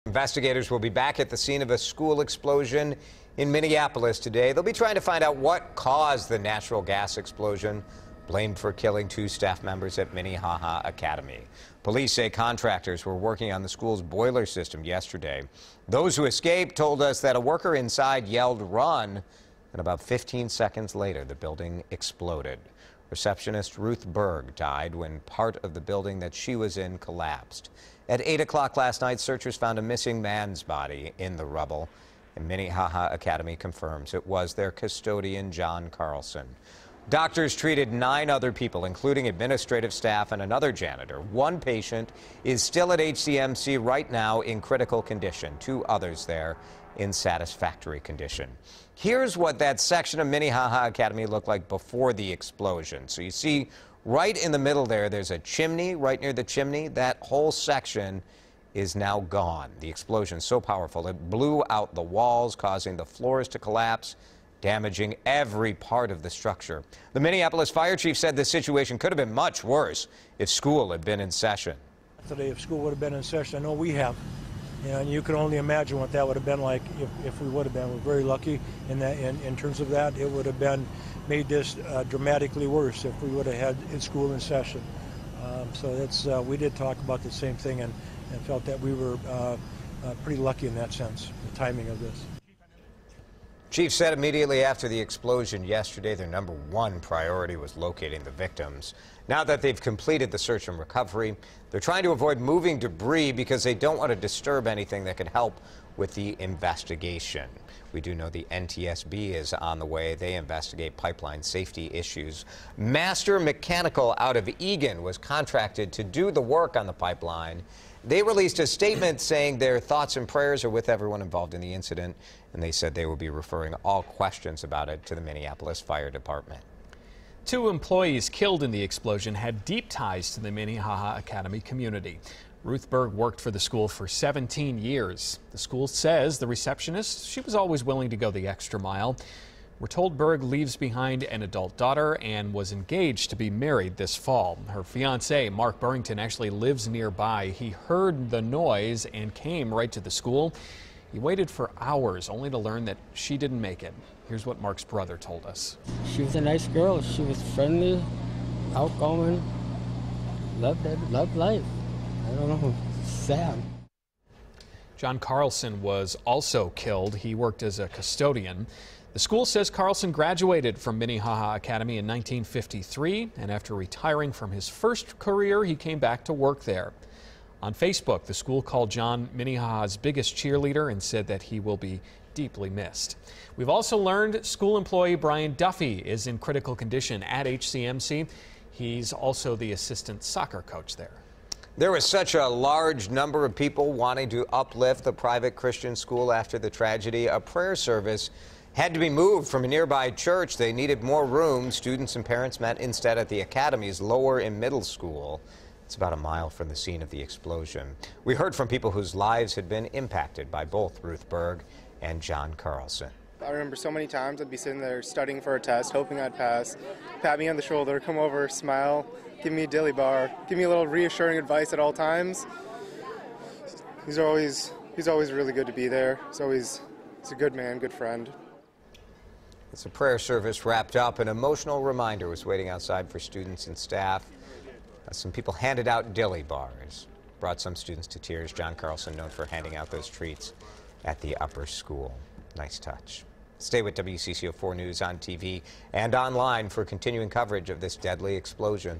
Investigators will be back at the scene of a school explosion in Minneapolis today. They'll be trying to find out what caused the natural gas explosion, blamed for killing 2 staff members at Minnehaha Academy. Police say contractors were working on the school's boiler system yesterday. Those who escaped told us that a worker inside yelled "run," and about 15 seconds later the building exploded. Receptionist Ruth Berg died when part of the building that she was in collapsed. At 8 o'clock last night, searchers found a missing man's body in the rubble, and Minnehaha Academy confirms it was their custodian, John Carlson. Doctors treated 9 other people, including administrative staff and another janitor. 1 patient is still at HCMC right now in critical condition. 2 others there in satisfactory condition. Here's what that section of Minnehaha Academy looked like before the explosion. So you see right in the middle there's a chimney. Right near the chimney, that whole section is now gone. The explosion so powerful it blew out the walls, causing the floors to collapse, damaging every part of the structure. The Minneapolis fire chief said the situation could have been much worse if school had been in session. Today, if school would have been in session, I know we have. And you can only imagine what that would have been like if we would have been. We're very lucky in that. In terms of that, it would have been made this dramatically worse if we would have had school in session. So that's we did talk about the same thing and felt that we were pretty lucky in that sense, the timing of this. Chief said immediately after the explosion yesterday, their #1 priority was locating the victims. Now that they've completed the search and recovery, they're trying to avoid moving debris because they don't want to disturb anything that could help with the investigation. We do know the NTSB is on the way. They investigate pipeline safety issues. Master Mechanical out of Eagan was contracted to do the work on the pipeline. They released a statement saying their thoughts and prayers are with everyone involved in the incident, and they said they will be referring all questions about it to the Minneapolis Fire Department. 2 employees killed in the explosion had deep ties to the Minnehaha Academy community. Ruth Berg worked for the school for 17 years. The school says the receptionist, she was always willing to go the extra mile. We're told Berg leaves behind an adult daughter and was engaged to be married this fall. Her fiance, Mark Burrington, actually lives nearby. He heard the noise and came right to the school. He waited for hours only to learn that she didn't make it. Here's what Mark's brother told us. She was a nice girl. She was friendly, outgoing, loved life. I don't know, sad. John Carlson was also killed. He worked as a custodian. The school says Carlson graduated from Minnehaha Academy in 1953, and after retiring from his first career, he came back to work there. On Facebook, the school called John Minnehaha's biggest cheerleader and said that he will be deeply missed. We've also learned school employee Brian Duffy is in critical condition at HCMC. He's also the assistant soccer coach there. There was such a large number of people wanting to uplift the private Christian school after the tragedy. A prayer service had to be moved from a nearby church. They needed more room. Students and parents met instead at the Academy's lower and middle school. It's about a mile from the scene of the explosion. We heard from people whose lives had been impacted by both Ruth Berg and John Carlson. I remember so many times I'd be sitting there studying for a test, hoping I'd pass, pat me on the shoulder, come over, smile, give me a dilly bar, give me a little reassuring advice at all times. He's always really good to be there. He's a good man, good friend. As the prayer service wrapped up, an emotional reminder was waiting outside for students and staff. Some people handed out dilly bars, brought some students to tears. John Carlson, known for handing out those treats at the upper school. Nice touch. Stay with WCCO 4 News on TV and online for continuing coverage of this deadly explosion.